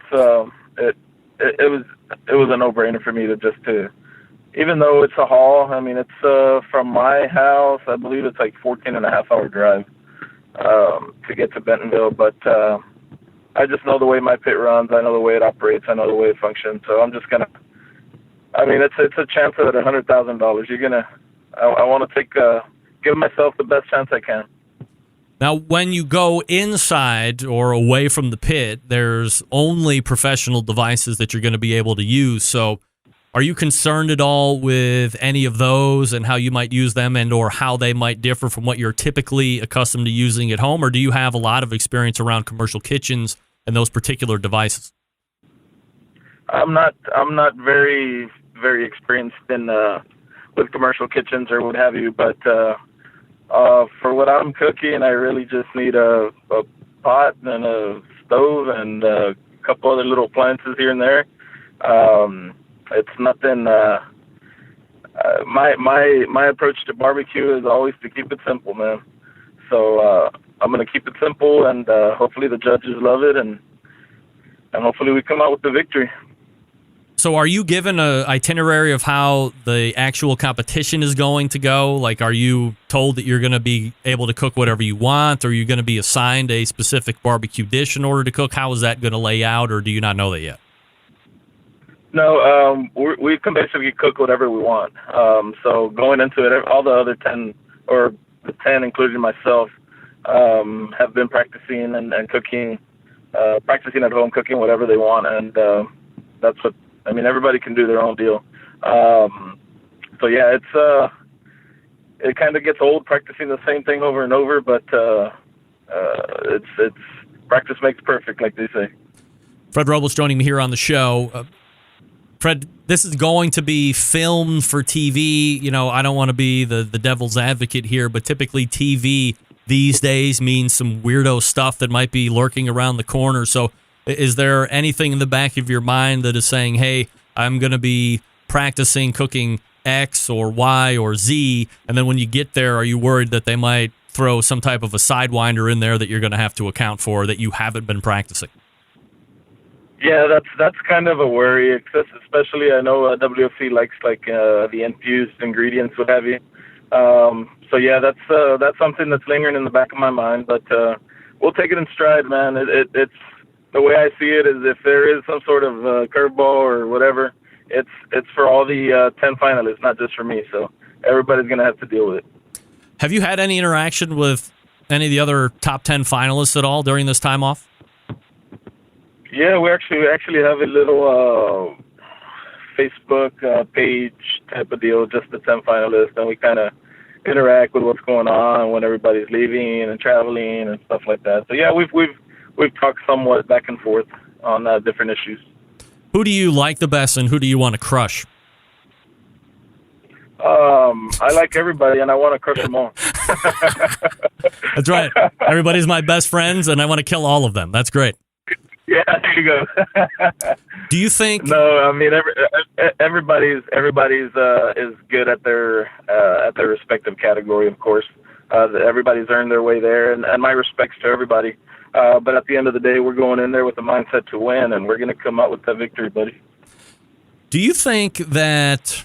was a no-brainer for me to even though it's a haul. I mean, it's from my house, I believe it's 14.5-hour drive to get to Bentonville, but I just know the way my pit runs. I know the way it operates. I know the way it functions. So I'm just gonna. I mean, it's a chance at $100,000. I want to give myself the best chance I can. Now, when you go inside or away from the pit, there's only professional devices that you're going to be able to use. So are you concerned at all with any of those and how you might use them and or how they might differ from what you're typically accustomed to using at home? Or do you have a lot of experience around commercial kitchens and those particular devices? I'm not very, very experienced in with commercial kitchens or what have you, but for what I'm cooking, I really just need a pot and a stove and a couple other little appliances here and there. It's nothing. My approach to barbecue is always to keep it simple, man. So I'm going to keep it simple, and hopefully the judges love it, and hopefully we come out with the victory. So are you given an itinerary of how the actual competition is going to go? Like, are you told that you're going to be able to cook whatever you want? Or are you going to be assigned a specific barbecue dish in order to cook? How is that going to lay out, or do you not know that yet? No, we can basically cook whatever we want. So going into it, all the other 10, or the 10, including myself, have been practicing and cooking, practicing at home, cooking whatever they want. And that's what, I mean, everybody can do their own deal. So yeah, it kind of gets old practicing the same thing over and over, but it's practice makes perfect, like they say. Fred Robles joining me here on the show. Fred, this is going to be filmed for TV. You know, I don't want to be the devil's advocate here, but typically TV these days means some weirdo stuff that might be lurking around the corner. So is there anything in the back of your mind that is saying, hey, I'm going to be practicing cooking X or Y or Z, and then when you get there, are you worried that they might throw some type of a sidewinder in there that you're going to have to account for that you haven't been practicing? Yeah, that's kind of a worry, especially I know WFC likes the infused ingredients, what have you. So yeah, that's something that's lingering in the back of my mind, but we'll take it in stride, man. It's the way I see it is if there is some sort of curveball or whatever, it's for all the 10 finalists, not just for me. So everybody's going to have to deal with it. Have you had any interaction with any of the other top 10 finalists at all during this time off? Yeah, we actually have a little Facebook page type of deal, just the 10 finalists, and we kind of interact with what's going on when everybody's leaving and traveling and stuff like that. So yeah, we've talked somewhat back and forth on different issues. Who do you like the best, and who do you want to crush? I like everybody, and I want to crush them all. That's right. Everybody's my best friends, and I want to kill all of them. That's great. Yeah, there you go. Do you think? No, I mean everybody's is good at their respective category. Of course, everybody's earned their way there, and my respects to everybody. But at the end of the day, we're going in there with the mindset to win, and we're going to come out with that victory, buddy. Do you think that?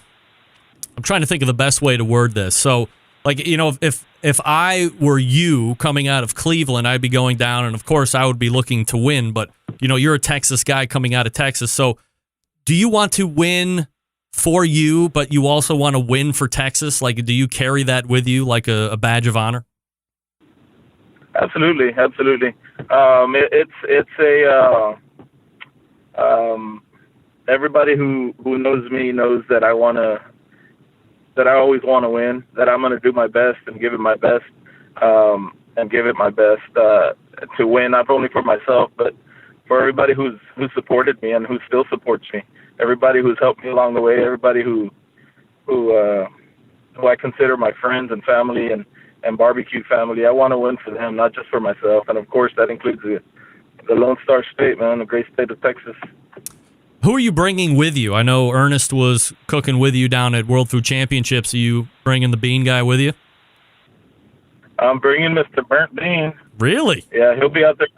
I'm trying to think of the best way to word this. So, like, you know, if I were you coming out of Cleveland, I'd be going down, and of course I would be looking to win. But you know, you're a Texas guy coming out of Texas, so do you want to win for you, but you also want to win for Texas? Like, do you carry that with you like a badge of honor? Absolutely. It's a everybody who knows me knows that I always want to win, that I'm going to do my best and give it my best, to win, not only for myself, but for everybody who's supported me and who still supports me, everybody who's helped me along the way, everybody who I consider my friends and family and barbecue family. I want to win for them, not just for myself. And of course, that includes the Lone Star State, man, the great state of Texas. Who are you bringing with you? I know Ernest was cooking with you down at World Food Championships. Are you bringing the Bean guy with you? I'm bringing Mr. Burnt Bean. Really? Yeah, he'll be out there.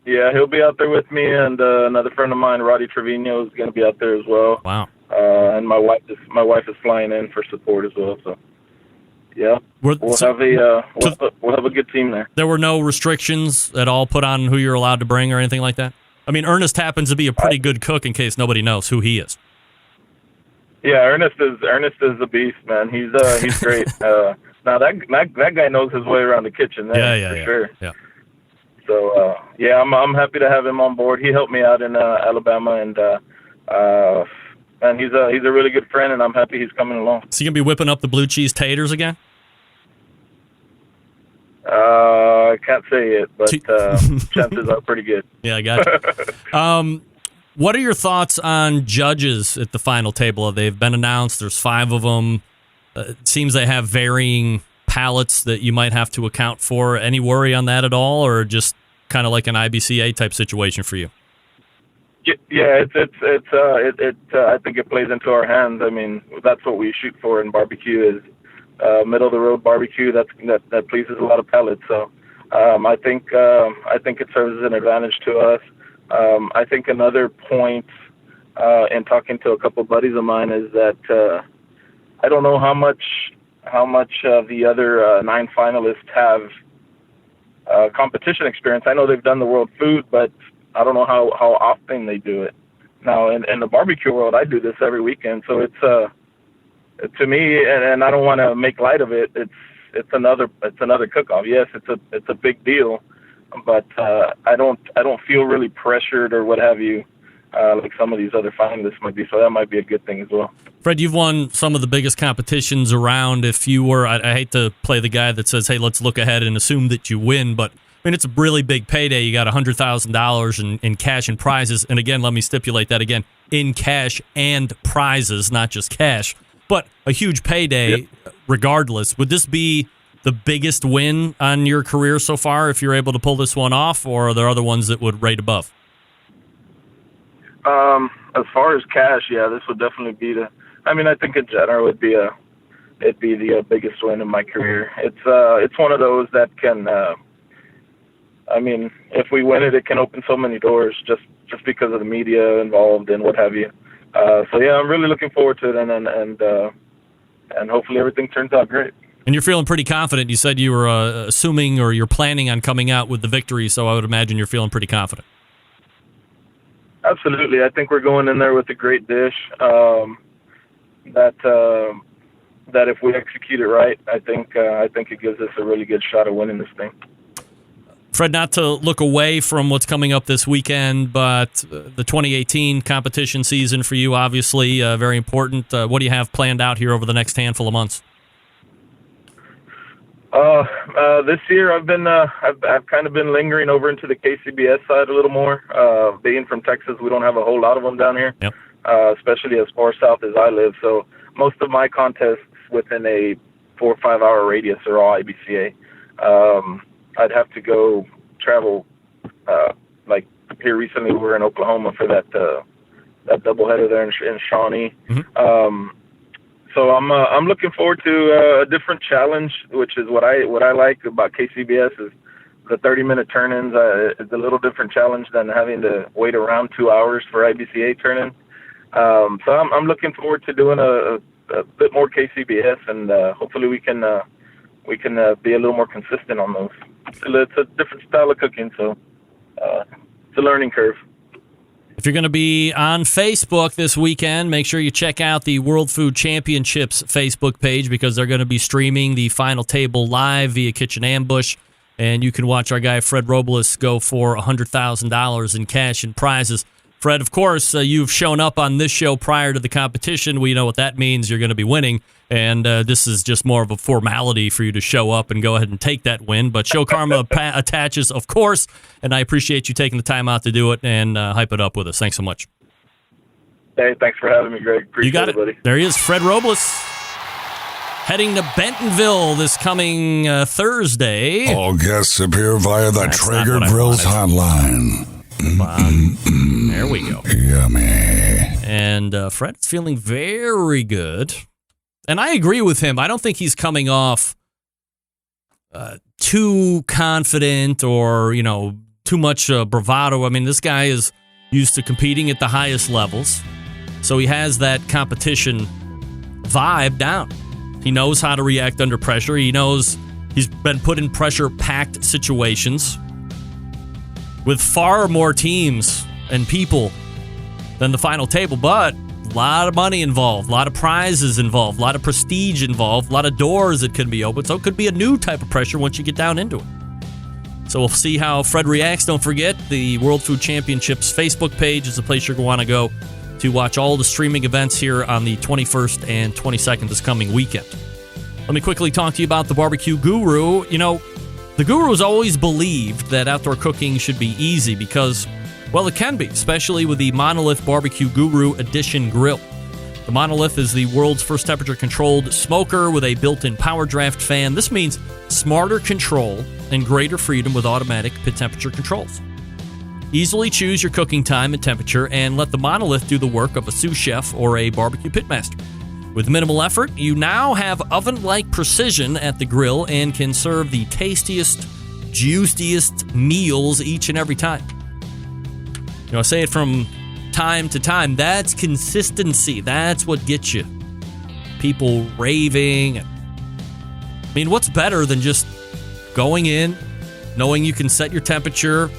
Yeah, he'll be out there with me, and another friend of mine, Roddy Trevino, is going to be out there as well. Wow. And my wife is flying in for support as well. So, yeah, we'll have a good team there. There were no restrictions at all put on who you're allowed to bring or anything like that? I mean, Ernest happens to be a pretty good cook, in case nobody knows who he is. Yeah, Ernest is a beast, man. He's great. Now that guy knows his way around the kitchen. For sure. Yeah. So I'm happy to have him on board. He helped me out in Alabama, and he's a really good friend, and I'm happy he's coming along. Is he gonna be whipping up the blue cheese taters again? I can't say it, but chances are pretty good. Yeah, I got you. What are your thoughts on judges at the final table? They've been announced. There's 5 of them. It seems they have varying palates that you might have to account for. Any worry on that at all, or just kind of like an IBCA type situation for you? Yeah, I think it plays into our hands. I mean, that's what we shoot for in barbecue is middle of the road barbecue. That pleases a lot of palates. So I think it serves as an advantage to us. I think another point in talking to a couple buddies of mine is that I don't know how much the other 9 finalists have competition experience. I know they've done the World Food, but I don't know how often they do it. Now, in the barbecue world, I do this every weekend, so it's to me, and I don't want to make light of it. It's another cook-off. Yes, it's a big deal, but I don't feel really pressured or what have you, like some of these other finalists might be. So that might be a good thing as well. Fred, you've won some of the biggest competitions around. If you were, I hate to play the guy that says, "Hey, let's look ahead and assume that you win," but I mean, it's a really big payday. You got $100,000 in cash and prizes. And again, let me stipulate that again, in cash and prizes, not just cash, but a huge payday regardless. Would this be the biggest win on your career so far if you're able to pull this one off, or are there other ones that would rate above? As far as cash, yeah, this would definitely be I think in general it'd be the biggest win in my career. It's one of those that can, if we win it, it can open so many doors just because of the media involved and what have you. So yeah, I'm really looking forward to it, and hopefully everything turns out great. And you're feeling pretty confident. You said you were assuming, or you're planning on coming out with the victory, so I would imagine you're feeling pretty confident. Absolutely. I think we're going in there with a great dish that if we execute it right, I think it gives us a really good shot at winning this thing. Fred, not to look away from what's coming up this weekend, but the 2018 competition season for you, obviously, very important. What do you have planned out here over the next handful of months? This year I've kind of been lingering over into the KCBS side a little more. Being from Texas, we don't have a whole lot of them down here, yep. Especially as far south as I live. So most of my contests within a 4 or 5 hour radius are all IBCA. I'd have to go travel, like here recently we were in Oklahoma for that doubleheader there in Shawnee. Mm-hmm. So I'm looking forward to a different challenge, which is what I like about KCBS is the 30-minute turn-ins. It's a little different challenge than having to wait around 2 hours for IBCA turn-in. So I'm looking forward to doing a bit more KCBS, and hopefully we can be a little more consistent on those. It's a different style of cooking, so it's a learning curve. If you're going to be on Facebook this weekend, make sure you check out the World Food Championships Facebook page, because they're going to be streaming the final table live via Kitchen Ambush, and you can watch our guy Fred Robles go for $100,000 in cash and prizes. Fred, of course, you've shown up on this show prior to the competition. We know what that means. You're going to be winning, and this is just more of a formality for you to show up and go ahead and take that win. But show karma attaches, of course, and I appreciate you taking the time out to do it and hype it up with us. Thanks so much. Hey, thanks for having me, Greg. Appreciate you got it, buddy. There he is, Fred Robles, heading to Bentonville this coming Thursday. All guests appear via the Traeger Grills hotline. There we go. Yummy. And Fred's feeling very good. And I agree with him. I don't think he's coming off too confident or, too much bravado. I mean, this guy is used to competing at the highest levels. So he has that competition vibe down. He knows how to react under pressure. He knows he's been put in pressure-packed situations with far more teams and people than the final table, but a lot of money involved, a lot of prizes involved, a lot of prestige involved, a lot of doors that can be opened, so it could be a new type of pressure once you get down into it. So we'll see how Fred reacts. Don't forget, the World Food Championships Facebook page is the place you're going to want to go to watch all the streaming events here on the 21st and 22nd this coming weekend. Let me quickly talk to you about the Barbecue Guru. The Guru has always believed that outdoor cooking should be easy because, well, it can be, especially with the Monolith Barbecue Guru Edition grill. The Monolith is the world's first temperature-controlled smoker with a built-in power draft fan. This means smarter control and greater freedom with automatic pit temperature controls. Easily choose your cooking time and temperature and let the Monolith do the work of a sous chef or a barbecue pitmaster. With minimal effort, you now have oven-like precision at the grill and can serve the tastiest, juiciest meals each and every time. I say it from time to time, that's consistency. That's what gets you. People raving. I mean, what's better than just going in, knowing you can set your temperature,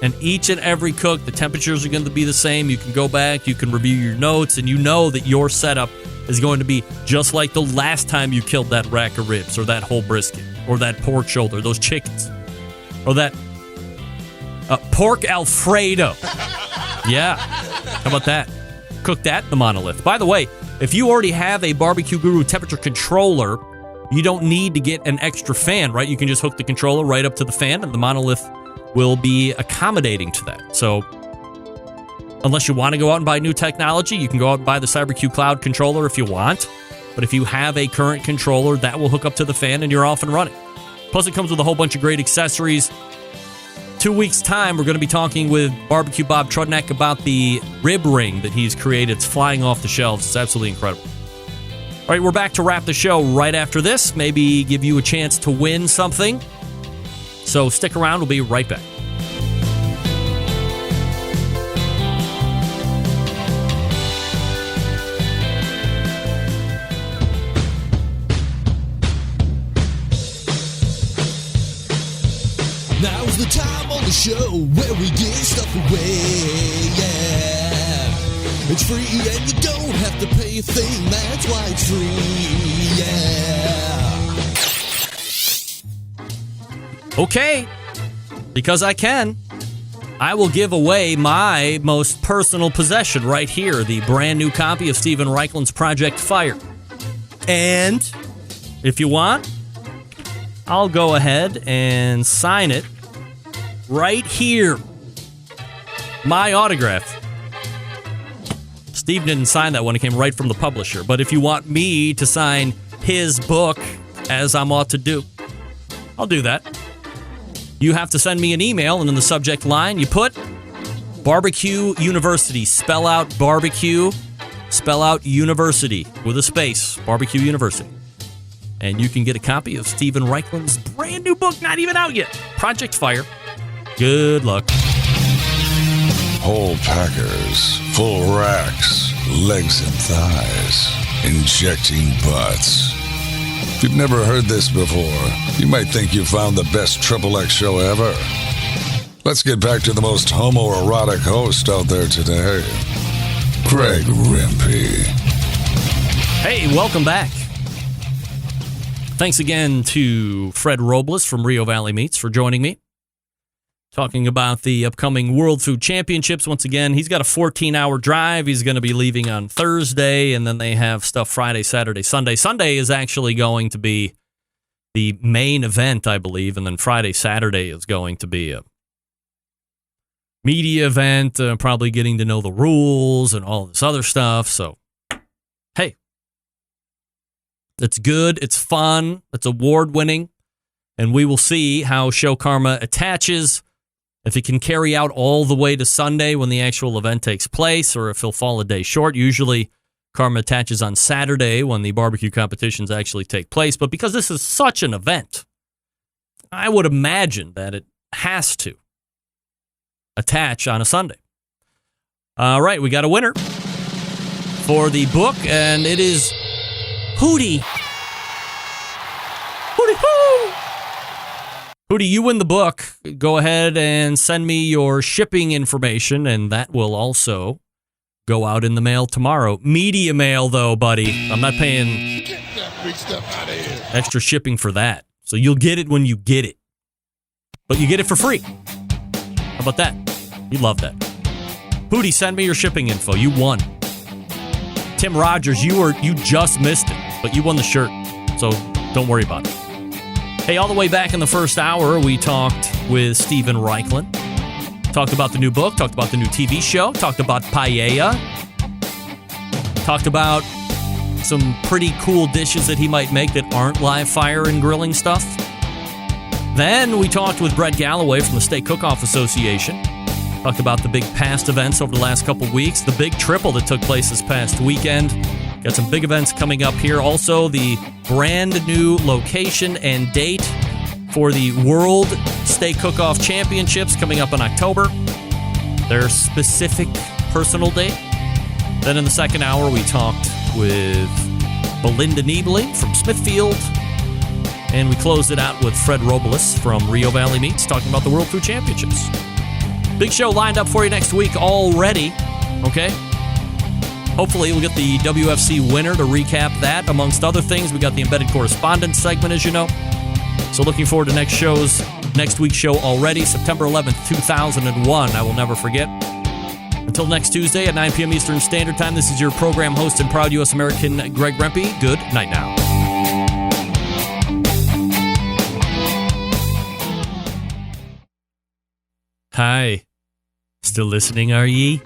and each and every cook, the temperatures are going to be the same. You can go back, you can review your notes, and you know that your setup is going to be just like the last time you killed that rack of ribs or that whole brisket or that pork shoulder, those chickens, or that pork Alfredo. Yeah, how about that? Cook that in the Monolith. By the way, if you already have a Barbecue Guru temperature controller, you don't need to get an extra fan, right? You can just hook the controller right up to the fan, and the Monolith will be accommodating to that. So unless you want to go out and buy new technology, you can go out and buy the CyberQ Cloud controller if you want. But if you have a current controller, that will hook up to the fan and you're off and running. Plus, it comes with a whole bunch of great accessories. 2 weeks' time, we're going to be talking with Barbecue Bob Trudneck about the rib ring that he's created. It's flying off the shelves. It's absolutely incredible. All right, we're back to wrap the show right after this. Maybe give you a chance to win something. So stick around. We'll be right back. Now's the time on the show where we give stuff away, yeah. It's free and you don't have to pay a thing, that's why it's free, yeah. Okay, because I can, I will give away my most personal possession right here, the brand new copy of Stephen Reichlin's Project Fire. And if you want, I'll go ahead and sign it right here. My autograph. Steve didn't sign that one. It came right from the publisher. But if you want me to sign his book, as I'm ought to do, I'll do that. You have to send me an email, and in the subject line, you put Barbecue University. Spell out barbecue, spell out university with a space. Barbecue University. And you can get a copy of Stephen Reichlin's brand new book, not even out yet, Project Fire. Good luck. Whole packers, full racks, legs and thighs, injecting butts. If you've never heard this before, you might think you found the best XXX show ever. Let's get back to the most homoerotic host out there today, Greg Rempe. Hey, welcome back. Thanks again to Fred Robles from Rio Valley Meats for joining me. Talking about the upcoming World Food Championships. Once again, he's got a 14-hour drive. He's going to be leaving on Thursday, and then they have stuff Friday, Saturday, Sunday. Sunday is actually going to be the main event, I believe, and then Friday, Saturday is going to be a media event, probably getting to know the rules and all this other stuff. So, hey. It's good, it's fun, it's award-winning, and we will see how Show Karma attaches, if he can carry out all the way to Sunday when the actual event takes place, or if he'll fall a day short. Usually, Karma attaches on Saturday when the barbecue competitions actually take place, but because this is such an event, I would imagine that it has to attach on a Sunday. All right, we got a winner for the book, and it is Hootie. Hootie hoo! Hootie, you win the book. Go ahead and send me your shipping information, and that will also go out in the mail tomorrow. Media mail, though, buddy. I'm not paying Get that big stuff out of here. extra shipping for that. So you'll get it when you get it. But you get it for free. How about that? You love that. Hootie, send me your shipping info. You won. Tim Rogers, you just missed it, but you won the shirt, so don't worry about it. Hey, all the way back in the first hour, we talked with Stephen Reichlin. Talked about the new book, talked about the new TV show, talked about paella, talked about some pretty cool dishes that he might make that aren't live fire and grilling stuff. Then we talked with Brett Galloway from the Steak Cook-Off Association. Talked about the big past events over the last couple weeks, the big triple that took place this past weekend. Got some big events coming up here. Also, the brand new location and date for the World Steak Cook-Off Championships coming up in October. Their specific personal date. Then in the second hour, we talked with Belinda Neibling from Smithfield. And we closed it out with Fred Robles from Rio Valley Meats talking about the World Food Championships. Big show lined up for you next week already, okay? Hopefully we'll get the WFC winner to recap that. Amongst other things, we got the Embedded Correspondence segment, as you know. So looking forward to next week's show already, September 11th, 2001. I will never forget. Until next Tuesday at 9 p.m. Eastern Standard Time, this is your program host and proud U.S. American, Greg Rempe. Good night now. Hi. Still listening, are ye?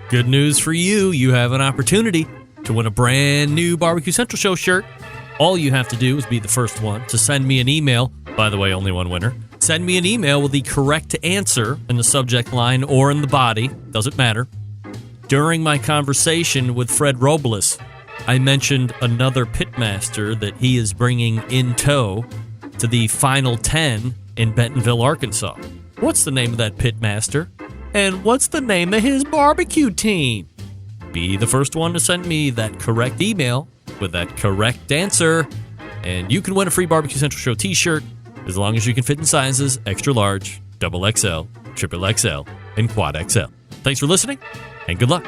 Good news for you. You have an opportunity to win a brand new Barbecue Central Show shirt. All you have to do is be the first one to send me an email. By the way, only one winner. Send me an email with the correct answer in the subject line or in the body. Doesn't matter. During my conversation with Fred Robles, I mentioned another pitmaster that he is bringing in tow to the Final 10 in Bentonville, Arkansas. What's the name of that pitmaster? And what's the name of his barbecue team? Be the first one to send me that correct email with that correct answer, and you can win a free Barbecue Central Show t-shirt as long as you can fit in sizes extra large, XXL, XXL, and quad XL. Thanks for listening, and good luck.